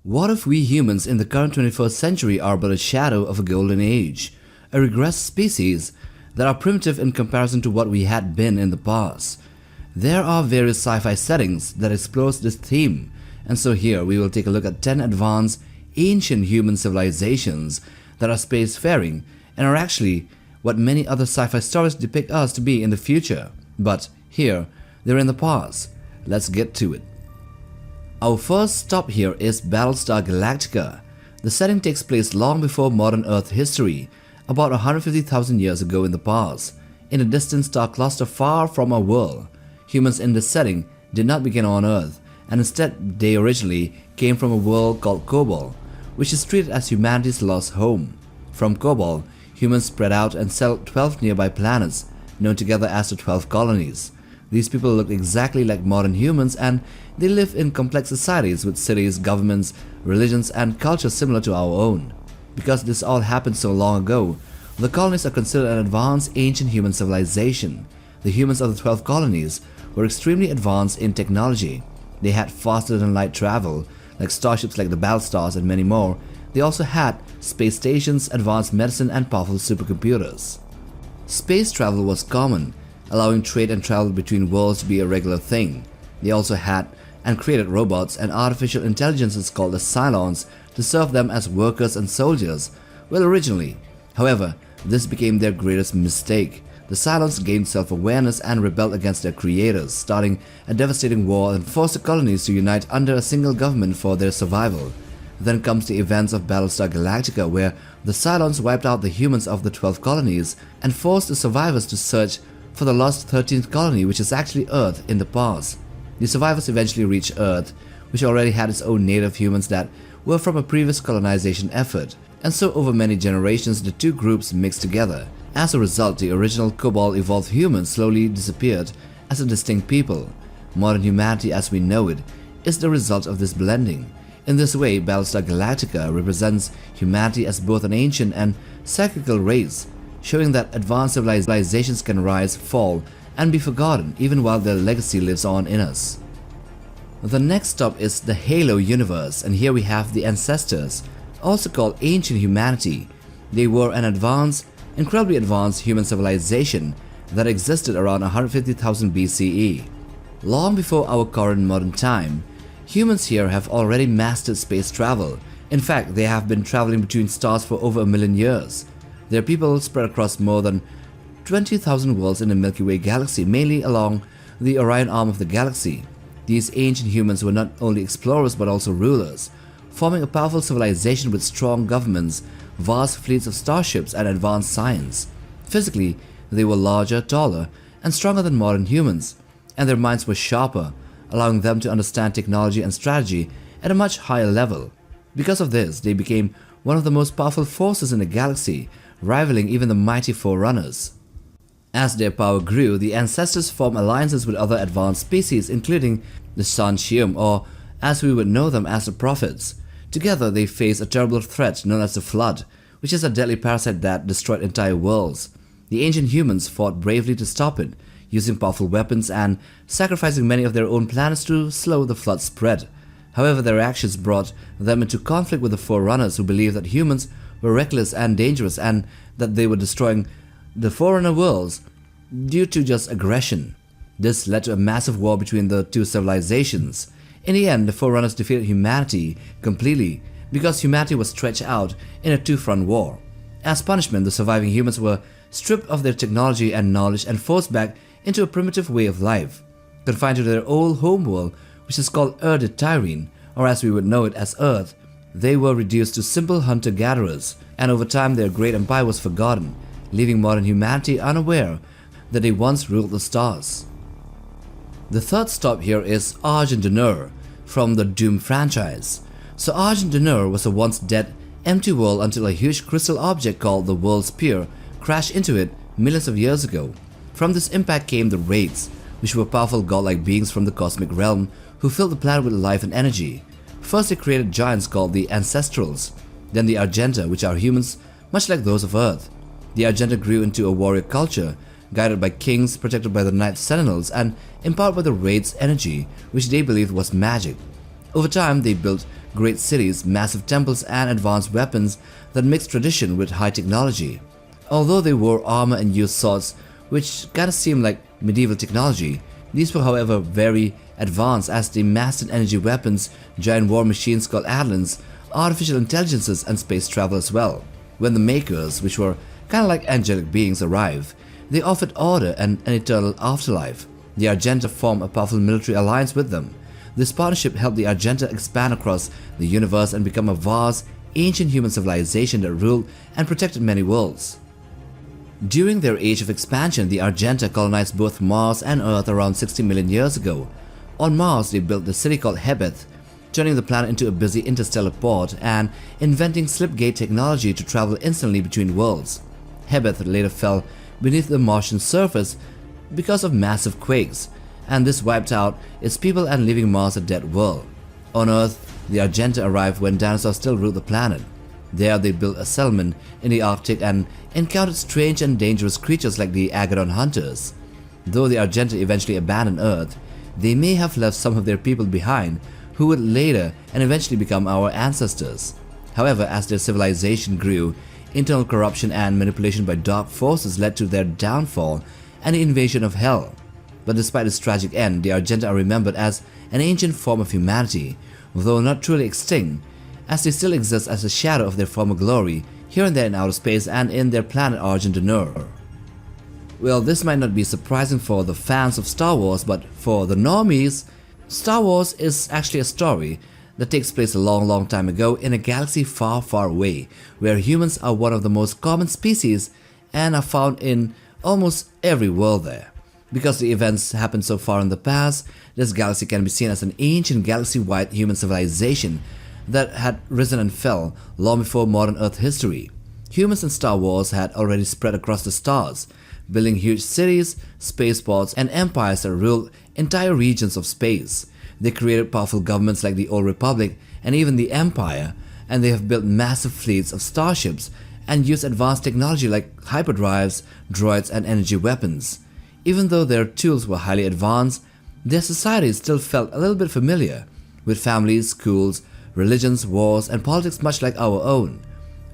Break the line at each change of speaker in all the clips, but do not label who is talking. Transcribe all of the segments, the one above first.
What if we humans in the current 21st century are but a shadow of a golden age, a regressed species that are primitive in comparison to what we had been in the past? There are various sci-fi settings that explores this theme, and so here we will take a look at 10 advanced ancient human civilizations that are spacefaring and are actually what many other sci-fi stories depict us to be in the future. But here, they're in the past. Let's get to it. Our first stop here is Battlestar Galactica. The setting takes place long before modern Earth history, about 150,000 years ago in the past, in a distant star cluster far from our world. Humans in this setting did not begin on Earth, and instead they originally came from a world called Kobol, which is treated as humanity's lost home. From Kobol, humans spread out and settled 12 nearby planets, known together as the 12 colonies. These people look exactly like modern humans, and they live in complex societies with cities, governments, religions, and cultures similar to our own. Because this all happened so long ago, the colonies are considered an advanced ancient human civilization. The humans of the 12 colonies were extremely advanced in technology. They had faster than light travel, like starships like the Battlestars and many more. They also had space stations, advanced medicine, and powerful supercomputers. Space travel was common, allowing trade and travel between worlds to be a regular thing. They also had and created robots and artificial intelligences called the Cylons to serve them as workers and soldiers. Well, originally. However, this became their greatest mistake. The Cylons gained self-awareness and rebelled against their creators, starting a devastating war and forced the colonies to unite under a single government for their survival. Then comes the events of Battlestar Galactica, where the Cylons wiped out the humans of the 12 colonies and forced the survivors to search for the lost 13th colony, which is actually Earth in the past. The survivors eventually reached Earth, which already had its own native humans that were from a previous colonization effort, and so over many generations the two groups mixed together. As a result, the original Kobol evolved humans slowly disappeared as a distinct people. Modern humanity as we know it is the result of this blending. In this way, Battlestar Galactica represents humanity as both an ancient and cyclical race, showing that advanced civilizations can rise, fall, and be forgotten even while their legacy lives on in us. The next stop is the Halo Universe, and here we have the ancestors, also called ancient humanity. They were an incredibly advanced human civilization that existed around 150,000 BCE. Long before our current modern time, humans here have already mastered space travel. In fact, they have been traveling between stars for over 1 million years. Their people spread across more than 20,000 worlds in the Milky Way galaxy, mainly along the Orion arm of the galaxy. These ancient humans were not only explorers but also rulers, forming a powerful civilization with strong governments, vast fleets of starships, and advanced science. Physically, they were larger, taller, and stronger than modern humans, and their minds were sharper, allowing them to understand technology and strategy at a much higher level. Because of this, they became one of the most powerful forces in the galaxy, rivaling even the mighty Forerunners. As their power grew, the ancestors formed alliances with other advanced species, including the Santium, or as we would know them as the Prophets. Together, they faced a terrible threat known as the Flood, which is a deadly parasite that destroyed entire worlds. The ancient humans fought bravely to stop it, using powerful weapons and sacrificing many of their own planets to slow the Flood's spread. However, their actions brought them into conflict with the Forerunners, who believed that humans were reckless and dangerous and that they were destroying the Forerunner worlds due to just aggression. This led to a massive war between the two civilizations. In the end, the Forerunners defeated humanity completely because humanity was stretched out in a two-front war. As punishment, the surviving humans were stripped of their technology and knowledge and forced back into a primitive way of life. Confined to their old homeworld, which is called Ur-Tyrene, or as we would know it as Earth, they were reduced to simple hunter-gatherers, and over time their great empire was forgotten, leaving modern humanity unaware that they once ruled the stars. The third stop here is Argent-D'Nur from the Doom franchise. So Argent-D'Nur was a once dead, empty world until a huge crystal object called the World Spear crashed into it millions of years ago. From this impact came the Wraiths, which were powerful godlike beings from the cosmic realm who filled the planet with life and energy. First they created giants called the Ancestrals, then the Argenta, which are humans much like those of Earth. The Argenta grew into a warrior culture, guided by kings, protected by the Night Sentinels, and empowered by the Wraith's energy, which they believed was magic. Over time, they built great cities, massive temples, and advanced weapons that mixed tradition with high technology. Although they wore armor and used swords, which kinda seemed like medieval technology, these were however very advanced as they mastered energy weapons, giant war machines called Atlands, artificial intelligences, and space travel as well. When the Makers, which were kinda like angelic beings, arrived, they offered order and an eternal afterlife. The Argenta formed a powerful military alliance with them. This partnership helped the Argenta expand across the universe and become a vast, ancient human civilization that ruled and protected many worlds. During their age of expansion, the Argenta colonized both Mars and Earth around 60 million years ago. On Mars, they built the city called Hebeth, turning the planet into a busy interstellar port and inventing slipgate technology to travel instantly between worlds. Hebeth later fell beneath the Martian surface because of massive quakes, and this wiped out its people and leaving Mars a dead world. On Earth, the Argenta arrived when dinosaurs still ruled the planet. There they built a settlement in the Arctic and encountered strange and dangerous creatures like the Agadon hunters. Though the Argenta eventually abandoned Earth, they may have left some of their people behind who would later and eventually become our ancestors. However, as their civilization grew, internal corruption and manipulation by dark forces led to their downfall and the invasion of Hell. But despite its tragic end, the Argenta are remembered as an ancient form of humanity, though not truly extinct, as they still exist as a shadow of their former glory here and there in outer space and in their planet Argent-Denur. Well, this might not be surprising for the fans of Star Wars, but for the normies, Star Wars is actually a story that takes place a long time ago in a galaxy far away, where humans are one of the most common species and are found in almost every world there. Because the events happened so far in the past, this galaxy can be seen as an ancient galaxy-wide human civilization that had risen and fell long before modern Earth history. Humans in Star Wars had already spread across the stars, building huge cities, spaceports, and empires that ruled entire regions of space. They created powerful governments like the Old Republic and even the Empire, and they have built massive fleets of starships and used advanced technology like hyperdrives, droids, and energy weapons. Even though their tools were highly advanced, their societies still felt a little bit familiar, with families, schools, religions, wars, and politics much like our own.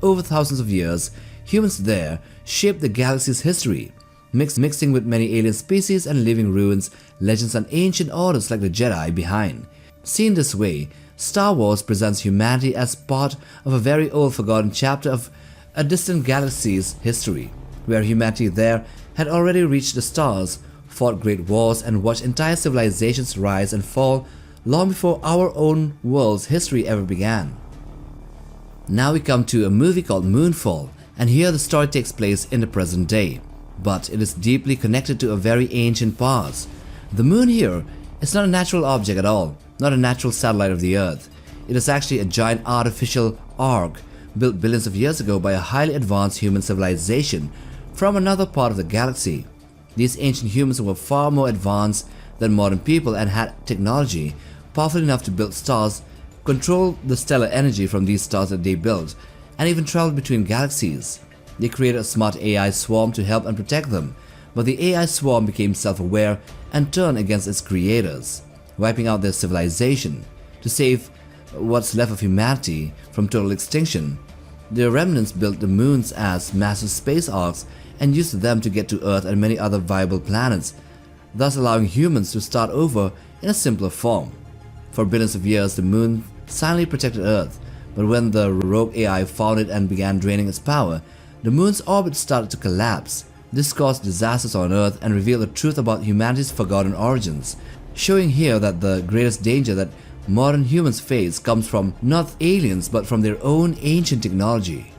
Over thousands of years, humans there shaped the galaxy's history, mixing with many alien species and leaving ruins, legends, and ancient orders like the Jedi behind. Seen this way, Star Wars presents humanity as part of a very old forgotten chapter of a distant galaxy's history, where humanity there had already reached the stars, fought great wars, and watched entire civilizations rise and fall long before our own world's history ever began. Now we come to a movie called Moonfall, and here the story takes place in the present day, but it is deeply connected to a very ancient past. The moon here is not a natural object at all, not a natural satellite of the Earth. It is actually a giant artificial ark built billions of years ago by a highly advanced human civilization from another part of the galaxy. These ancient humans were far more advanced than modern people and had technology powerful enough to build stars, control the stellar energy from these stars that they built, and even travel between galaxies. They created a smart AI swarm to help and protect them, but the AI swarm became self-aware and turned against its creators, wiping out their civilization. To save what's left of humanity from total extinction, the remnants built the moons as massive space arcs and used them to get to Earth and many other viable planets, thus allowing humans to start over in a simpler form. For billions of years, the moon silently protected Earth, but when the rogue AI found it and began draining its power, the moon's orbit started to collapse. This caused disasters on Earth and revealed the truth about humanity's forgotten origins, showing here that the greatest danger that modern humans face comes from not aliens but from their own ancient technology.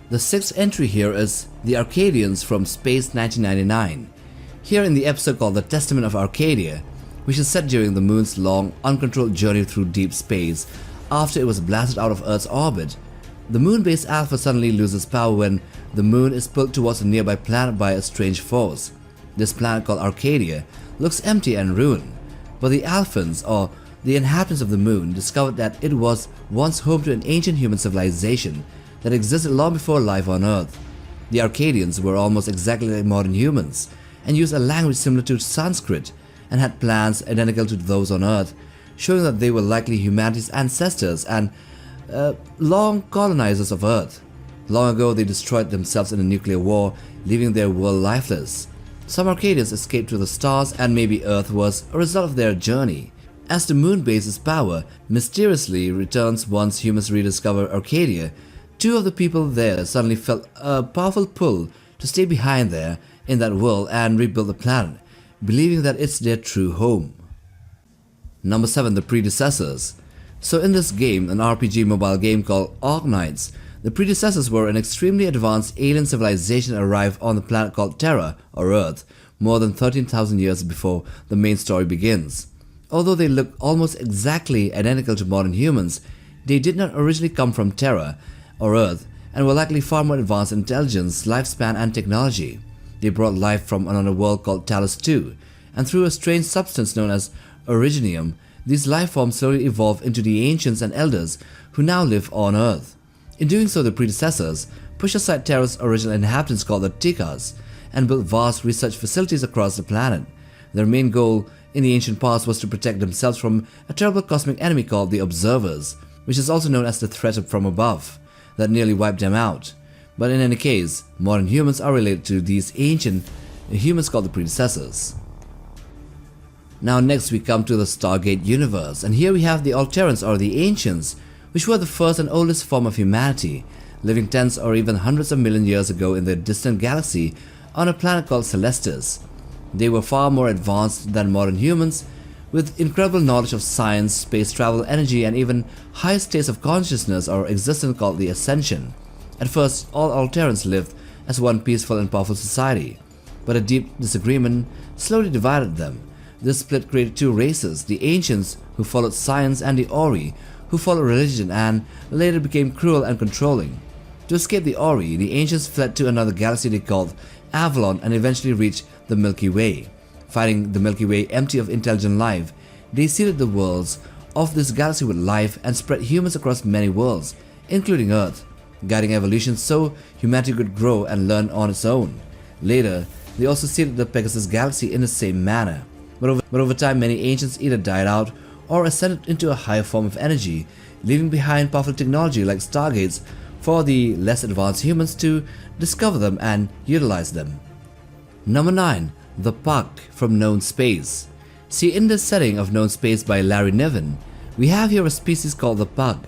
The sixth entry here is The Arcadians from Space 1999. Here in the episode called The Testament of Arcadia, which is set during the moon's long, uncontrolled journey through deep space after it was blasted out of Earth's orbit, the moon-based Alpha suddenly loses power when the moon is pulled towards a nearby planet by a strange force. This planet called Arcadia looks empty and ruined, but the Alphans, or the inhabitants of the moon, discovered that it was once home to an ancient human civilization that existed long before life on Earth. The Arcadians were almost exactly like modern humans and used a language similar to Sanskrit and had plans identical to those on Earth showing that they were likely humanity's ancestors and long colonizers of Earth. Long ago, they destroyed themselves in a nuclear war, leaving their world lifeless. Some Arcadians escaped to the stars, and maybe Earth was a result of their journey. As the moon base's power mysteriously returns once humans rediscover Arcadia, two of the people there suddenly felt a powerful pull to stay behind there in that world and rebuild the planet, believing that it's their true home. Number 7. The Predecessors. So in this game, an RPG mobile game called Arknights, the predecessors were an extremely advanced alien civilization that arrived on the planet called Terra, or Earth, more than 13,000 years before the main story begins. Although they look almost exactly identical to modern humans, they did not originally come from Terra, or Earth, and were likely far more advanced in intelligence, lifespan, and technology. They brought life from another world called Talos II, and through a strange substance known as originium, these life forms slowly evolved into the ancients and elders who now live on Earth. In doing so, the predecessors pushed aside Terra's original inhabitants called the Tikas and built vast research facilities across the planet. Their main goal in the ancient past was to protect themselves from a terrible cosmic enemy called the Observers, which is also known as the threat from above, that nearly wiped them out. But in any case, modern humans are related to these ancient humans called the predecessors. Now next we come to the Stargate Universe, and here we have the Alterans or the Ancients, which were the first and oldest form of humanity, living tens or even hundreds of million years ago in the distant galaxy on a planet called Celestis. They were far more advanced than modern humans, with incredible knowledge of science, space travel, energy, and even higher states of consciousness or existence called the Ascension. At first, all Alterans lived as one peaceful and powerful society, but a deep disagreement slowly divided them. This split created two races, the Ancients, who followed science, and the Ori, who followed religion and later became cruel and controlling. To escape the Ori, the Ancients fled to another galaxy they called Avalon and eventually reached the Milky Way. Finding the Milky Way empty of intelligent life, they seeded the worlds of this galaxy with life and spread humans across many worlds, including Earth, guiding evolution so humanity could grow and learn on its own. Later, they also seeded the Pegasus galaxy in the same manner. But over time, many Ancients either died out or ascended into a higher form of energy, leaving behind powerful technology like Stargates for the less advanced humans to discover them and utilize them. Number 9. The Puck from Known Space. See, in this setting of Known Space by Larry Niven, we have here a species called the Puck.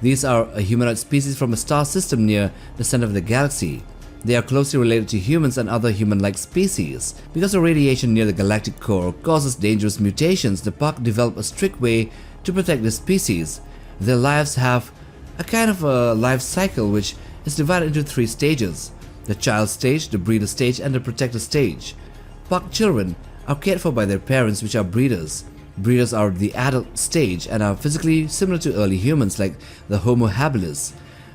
These are a humanoid species from a star system near the center of the galaxy. They are closely related to humans and other human-like species. Because the radiation near the galactic core causes dangerous mutations, the Puck develop a strict way to protect this species. Their lives have a kind of a life cycle which is divided into 3 stages: the child stage, the breeder stage, and the protector stage. Puck children are cared for by their parents, which are breeders. Breeders are the adult stage and are physically similar to early humans like the Homo habilis,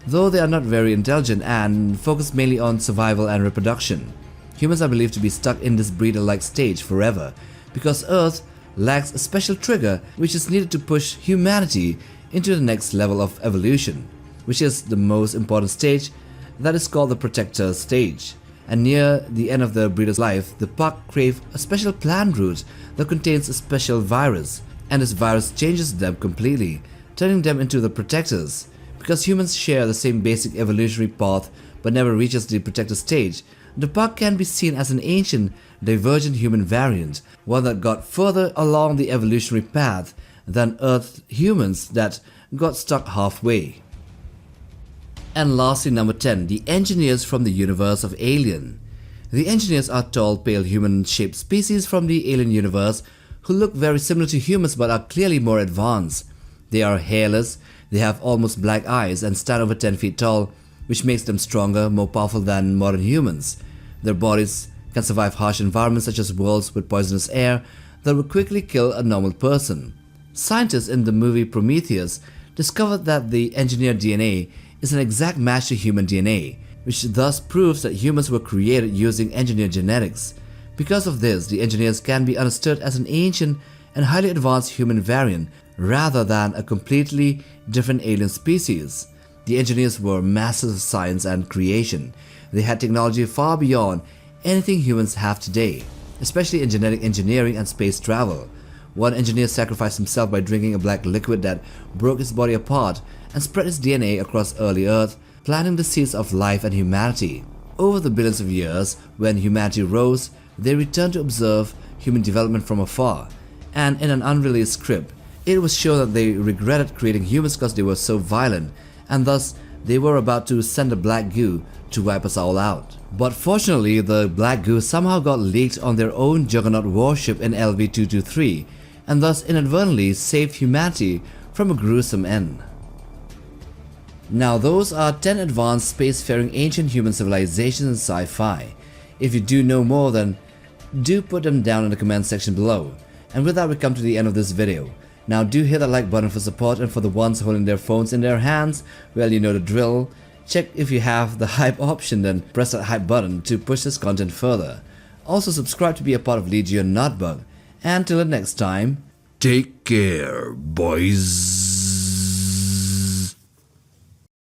though they are not very intelligent and focus mainly on survival and reproduction. Humans are believed to be stuck in this breeder-like stage forever because Earth lacks a special trigger which is needed to push humanity into the next level of evolution, which is the most important stage, that is called the protector stage. And near the end of the breeder's life, the Puck crave a special plant root that contains a special virus, and this virus changes them completely, turning them into the protectors. Because humans share the same basic evolutionary path but never reaches the protector stage, the Puck can be seen as an ancient, divergent human variant, one that got further along the evolutionary path than Earth humans that got stuck halfway. And lastly, number 10, the Engineers from the universe of Alien. The Engineers are tall, pale, human-shaped species from the alien universe who look very similar to humans but are clearly more advanced. They are hairless, they have almost black eyes and stand over 10 feet tall, which makes them stronger, more powerful than modern humans. Their bodies can survive harsh environments such as worlds with poisonous air that would quickly kill a normal person. Scientists in the movie Prometheus discovered that the engineered DNA is an exact match to human DNA, which thus proves that humans were created using engineered genetics. Because of this, the Engineers can be understood as an ancient and highly advanced human variant rather than a completely different alien species. The Engineers were masters of science and creation. They had technology far beyond anything humans have today, especially in genetic engineering and space travel. One engineer sacrificed himself by drinking a black liquid that broke his body apart and spread his DNA across early Earth, planting the seeds of life and humanity. Over the billions of years, when humanity rose, they returned to observe human development from afar, and in an unreleased script, it was shown that they regretted creating humans because they were so violent, and thus they were about to send a black goo to wipe us all out. But fortunately, the black goo somehow got leaked on their own Juggernaut warship in LV-223, and thus inadvertently saved humanity from a gruesome end. Now those are 10 advanced spacefaring ancient human civilizations in sci-fi. If you do know more, then do put them down in the comment section below. And with that, we come to the end of this video. Now do hit that like button for support, and for the ones holding their phones in their hands, well, you know the drill. Check if you have the hype option, then press that hype button to push this content further. Also subscribe to be a part of Legion Notebug. And till the next time, take care, boys.